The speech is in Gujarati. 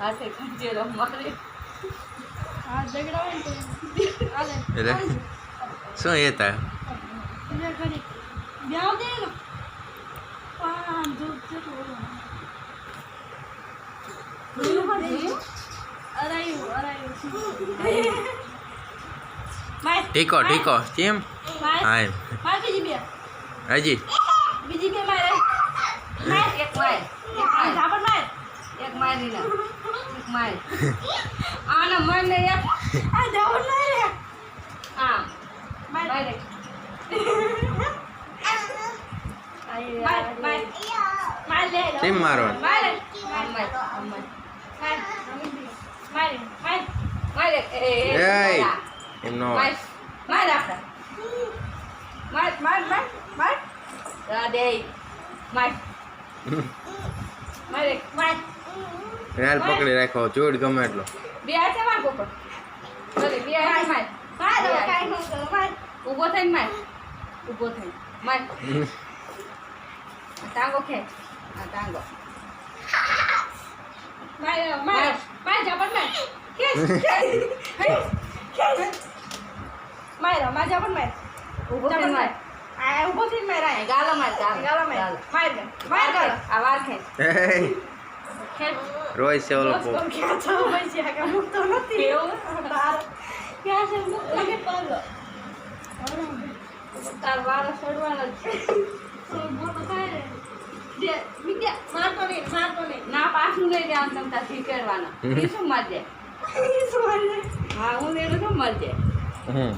હાથે ખંજેરો મારે હાથ જગડાવે ને તો હાલે એટલે શું એ તા એટલે કરી બ્યાવ દે ને પાન દૂધ જેટલું અરાયું માય ઠીકો ઠીકો કેમ હાય માય બીજી બે હજી બીજી બે મારે માય એક માય ઝાપડ માય એક મારી ના એક માય આને મને એક આ ઝાપડ માય રે આ માય મારે માય લે કેમ મારો માય મારે માય એ એમ નો માય માય રાખે માય રાધે માય મારે માય રેલ પકડી રાખો જોડ ગમે એટલો બે હાથે માર કોપર બોલે બે હાથે માય માય કાઈ નો માય ઊભો થઈને માય ઊભો થઈને માય ટાંગો ખેંચ આ ટાંગો માય ઝાપડ માય માય ઝાપડ માય ઊભો થઈને માય આ ઉભો થઈને માય રાય ગાલો માર ગાલા માય માય ગાલા આ વાર ખેંચ ખેંચ રોય છે ઓલો બસ કોણ ક્યાં છો ભાઈ છે કે મુક તો નથી એવું બાર ક્યાં છે મુક લાગે પાગો તાર વાળ છોડવાનો જ છે મોટો થાય રે દે વિદ્યા મારતો નહીં ના પાછું નહીં દે આમ તમતા શીખવાના એ શું મરજે સોરે હા હું એનું શું મરજે હમ